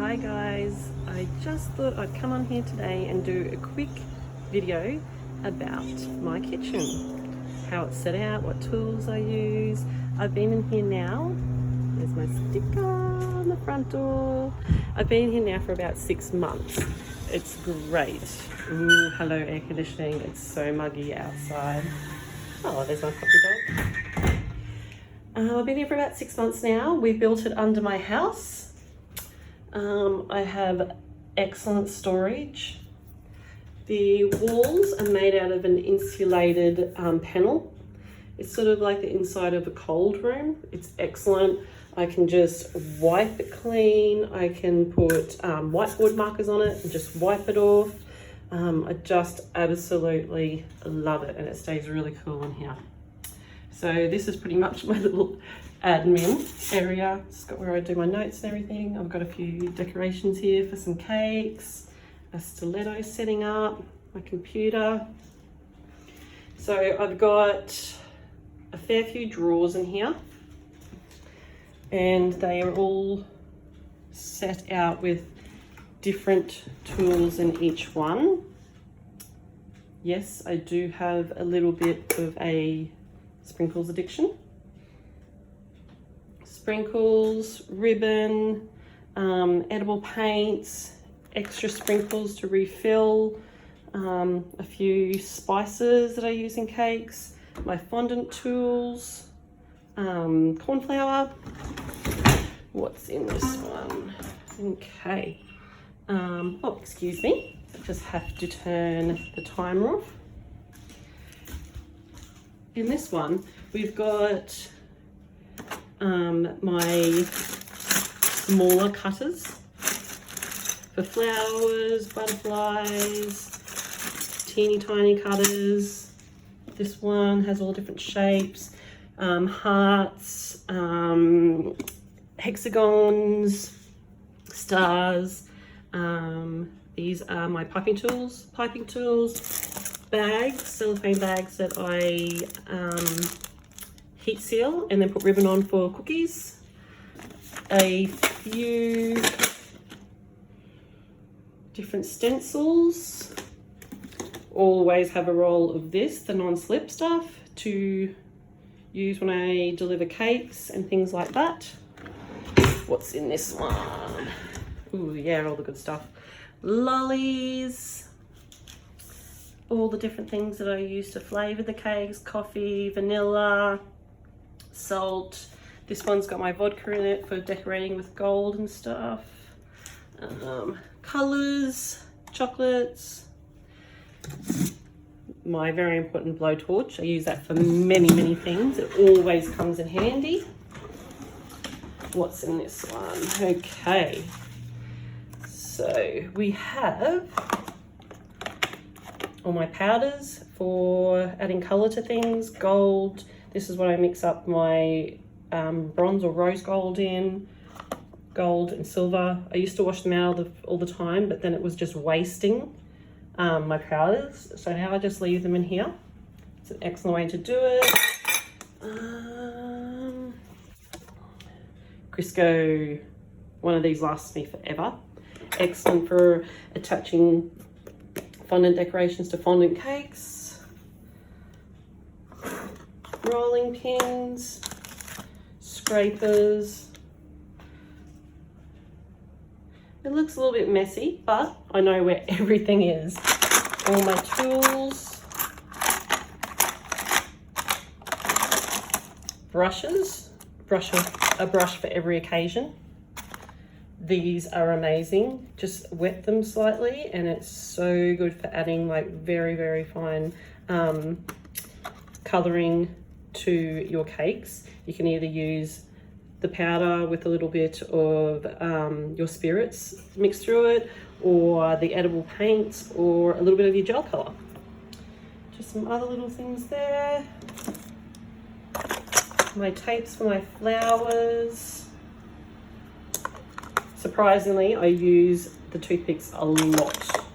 Hi guys, I just thought I'd come on here today and do a quick video about my kitchen, how it's set out, what tools I use. I've been in here now, there's my sticker on the front door. I've been here now for about 6 months. It's great. Ooh, hello air conditioning, it's so muggy outside. Oh, there's my puppy dog. I've been here for about 6 months now. We built it under my house. I have excellent storage. The walls are made out of an insulated panel. It's sort of like the inside of a cold room. It's excellent. I can just wipe it clean. I can put whiteboard markers on it and just wipe it off. I just absolutely love it, and it stays really cool in here. So this is pretty much my little admin area. It's got where I do my notes and everything. I've got a few decorations here for some cakes, a stiletto setting up, my computer. So I've got a fair few drawers in here, and they are all set out with different tools in each one. Yes, I do have a little bit of a sprinkles addiction. Sprinkles, ribbon, edible paints, extra sprinkles to refill, a few spices that I use in cakes, my fondant tools, corn flour. What's in this one? Okay. Oh, excuse me. I just have to turn the timer off. In this one, we've got my smaller cutters for flowers, butterflies, teeny tiny cutters. This one has all different shapes, hearts, hexagons, stars. These are my piping tools, bags, cellophane bags that I heat seal and then put ribbon on for cookies. A few different stencils. Always have a roll of this, the non-slip stuff, to use when I deliver cakes and things like that. What's in this one? Ooh, yeah, all the good stuff. Lollies. All the different things that I use to flavour the cakes, coffee, vanilla, salt. This one's got my vodka in it for decorating with gold and stuff. Colours, chocolates. My very important blowtorch. I use that for many things. It always comes in handy. What's in this one? Okay. So we have all my powders for adding colour to things. Gold. This is what I mix up my bronze or rose gold in. Gold and silver. I used to wash them out all the time, but then it was just wasting my powders. So now I just leave them in here. It's an excellent way to do it. Crisco. One of these lasts me forever. Excellent for attaching fondant decorations to fondant cakes. Rolling pins, scrapers. It looks a little bit messy, but I know where everything is. All my tools, brushes, a brush for every occasion. These are amazing. Just wet them slightly and it's so good for adding like very fine colouring to your cakes. You can either use the powder with a little bit of your spirits mixed through it, or the edible paints, or a little bit of your gel colour. Just some other little things there. My tapes for my flowers. Surprisingly, I use the toothpicks a lot.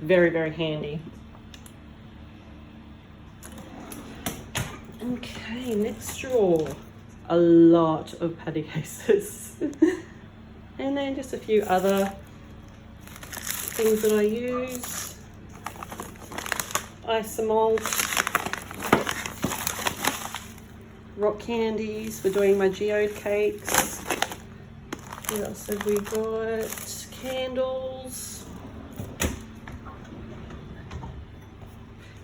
Very handy. Okay, next drawer. A lot of patty cases. And then just a few other things that I use. Isomalt, rock candies for doing my geode cakes. What else have we got? Candles.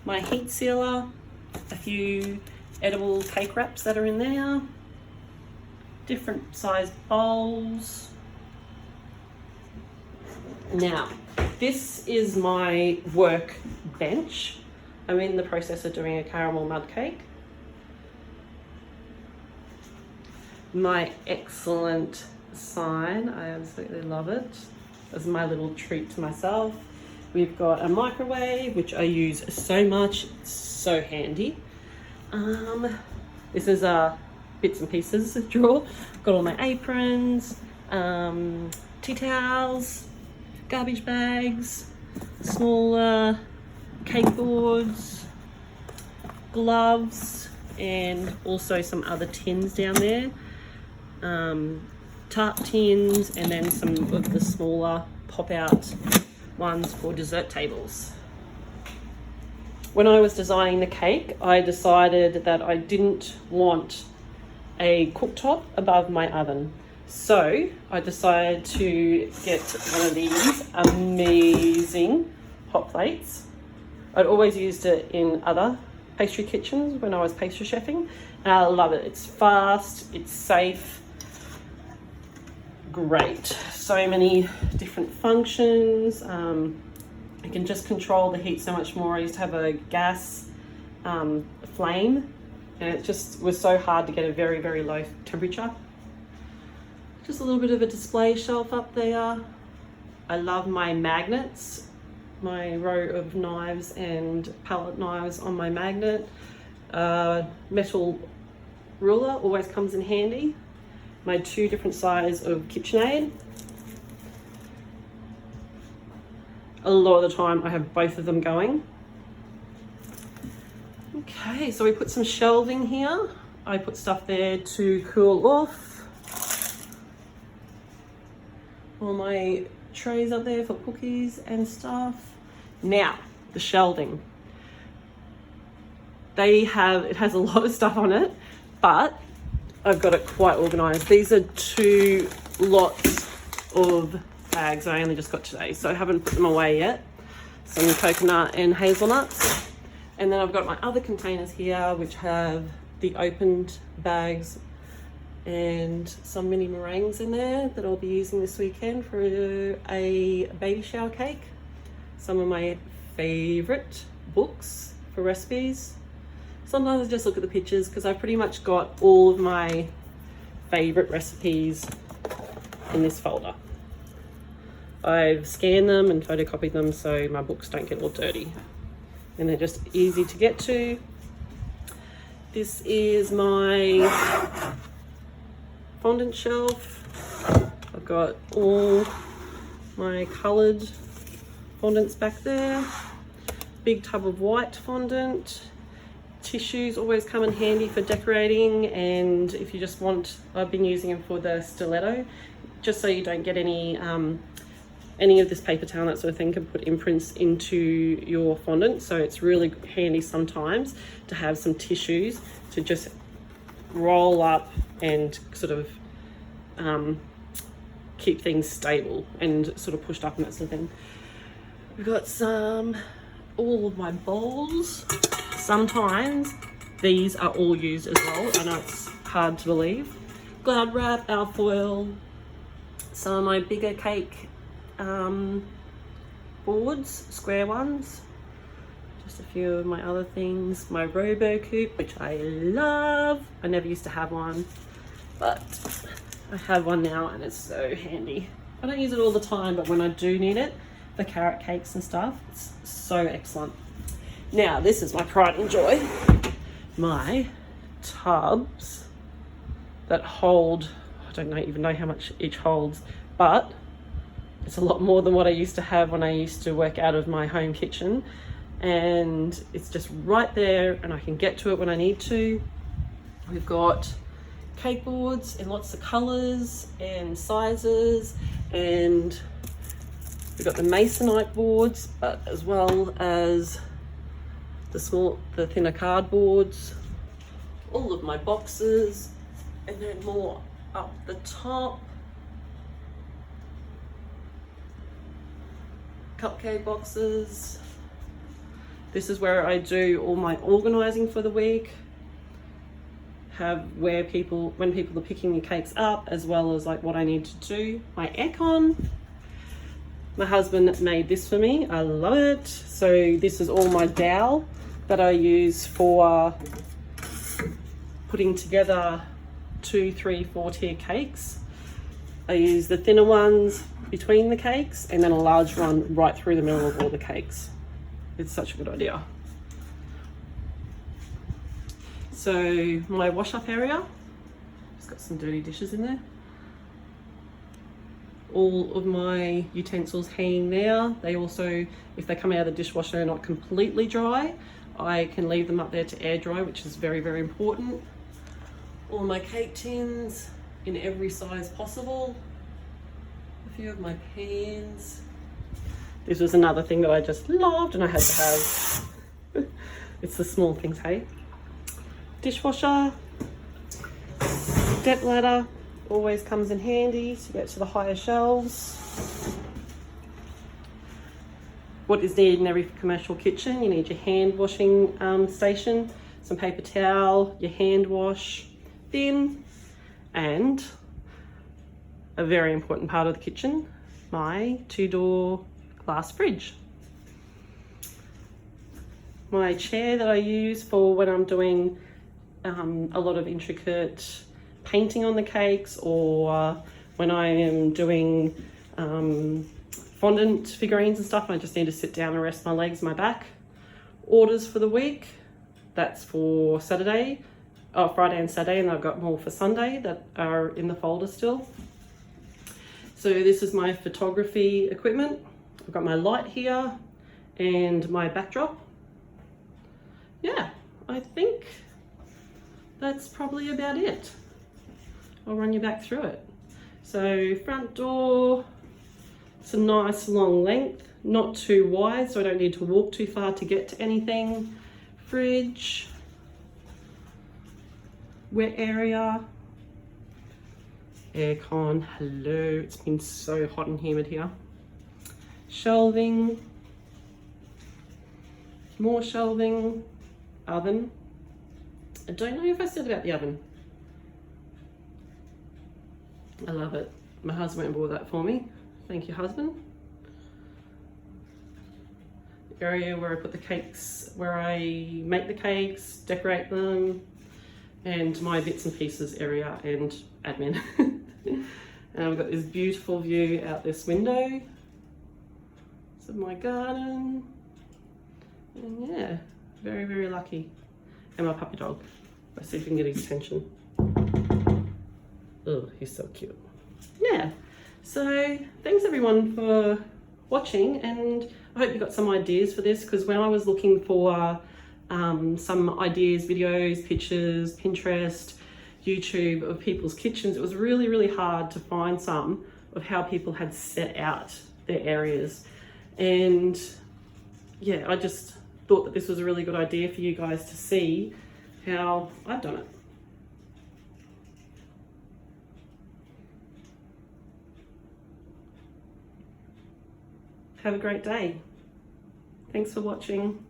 My heat sealer, a few edible cake wraps that are in there, different size bowls. Now, this is my work bench. I'm in the process of doing a caramel mud cake. My excellent sign, I absolutely love it. It's my little treat to myself. We've got a microwave, which I use so much, it's so handy. This is a bits and pieces drawer. Got all my aprons, tea towels, garbage bags, smaller cake boards, gloves, and also some other tins down there. Tart tins, and then some of the smaller pop-out ones for dessert tables. When I was designing the cake, I decided that I didn't want a cooktop above my oven. So I decided to get one of these amazing hot plates. I'd always used it in other pastry kitchens when I was pastry chefing, and I love it. It's fast, it's safe, great. So many different functions. You can just control the heat so much more. I used to have a gas flame, and it just was so hard to get a very, very low temperature. Just a little bit of a display shelf up there. I love my magnets, my row of knives and palette knives on my magnet. Metal ruler always comes in handy. My 2 different sizes of KitchenAid. A lot of the time I have both of them going. Okay, so we put some shelving here. I put stuff there to cool off. All my trays up there for cookies and stuff. Now, the shelving. It has a lot of stuff on it, but I've got it quite organized. These are 2 lots of bags I only just got today, so I haven't put them away yet. Some coconut and hazelnuts. And then I've got my other containers here, which have the opened bags and some mini meringues in there that I'll be using this weekend for a baby shower cake. Some of my favorite books for recipes. Sometimes I just look at the pictures because I've pretty much got all of my favorite recipes in this folder. I've scanned them and photocopied them so my books don't get all dirty. And they're just easy to get to. This is my fondant shelf. I've got all my coloured fondants back there. Big tub of white fondant. Tissues always come in handy for decorating, and if you just want, I've been using them for the stiletto, just so you don't get any of this paper towel, that sort of thing, can put imprints into your fondant. So it's really handy sometimes to have some tissues to just roll up and sort of keep things stable and sort of pushed up and that sort of thing. We've got all of my bowls. Sometimes these are all used as well. I know it's hard to believe. Glad wrap, alfoil, some of my bigger cake boards, square ones. Just a few of my other things. My Robo Coupe, which I love. I never used to have one, but I have one now and it's so handy. I don't use it all the time, but when I do need it for carrot cakes and stuff, it's so excellent. Now, this is my pride and joy. My tubs that hold, I don't even know how much each holds, but it's a lot more than what I used to have when I used to work out of my home kitchen. And it's just right there and I can get to it when I need to. We've got cake boards in lots of colors and sizes, and we've got the masonite boards, but as well as the thinner cardboards, all of my boxes, and then more up the top. Cupcake boxes. This is where I do all my organizing for the week. Have when people are picking the cakes up, as well as like what I need to do. My aircon. My husband made this for me. I love it. So this is all my dowel that I use for putting together 2, 3, 4 tier cakes. I use the thinner ones between the cakes and then a large one right through the middle of all the cakes. It's such a good idea. So my wash up area, just got some dirty dishes in there. All of my utensils hanging there. They also, if they come out of the dishwasher and are not completely dry, I can leave them up there to air dry, which is very, very important. All my cake tins in every size possible. A few of my pans. This was another thing that I just loved and I had to have. It's the small things, hey? Dishwasher, step ladder, always comes in handy to get to the higher shelves. What is needed in every commercial kitchen? You need your hand washing station, some paper towel, your hand wash bin, and a very important part of the kitchen, my 2-door glass fridge. My chair that I use for when I'm doing a lot of intricate painting on the cakes, or when I am doing fondant figurines and stuff and I just need to sit down and rest my legs, my back. Orders for the week, that's for Friday and Saturday, and I've got more for Sunday that are in the folder still. So this is my photography equipment. I've got my light here and my backdrop. Yeah, I think that's probably about it. I'll run you back through it. So front door, it's a nice long length, not too wide, so I don't need to walk too far to get to anything. Fridge, wet area, aircon, hello, it's been so hot and humid here. Shelving, more shelving, oven. I don't know if I said about the oven. I love it. My husband went and bought that for me. Thank you, husband. The area where I put the cakes, where I make the cakes, decorate them, and my bits and pieces area and admin. And I've got this beautiful view out this window. This is my garden. And yeah, very, very lucky. And my puppy dog. Let's see if we can get his attention. Oh, he's so cute. Yeah, so thanks everyone for watching, and I hope you got some ideas for this, because when I was looking for some ideas, videos, pictures, Pinterest, YouTube of people's kitchens, it was really, really hard to find some of how people had set out their areas. And yeah, I just thought that this was a really good idea for you guys to see how I've done it. Have a great day. Thanks for watching.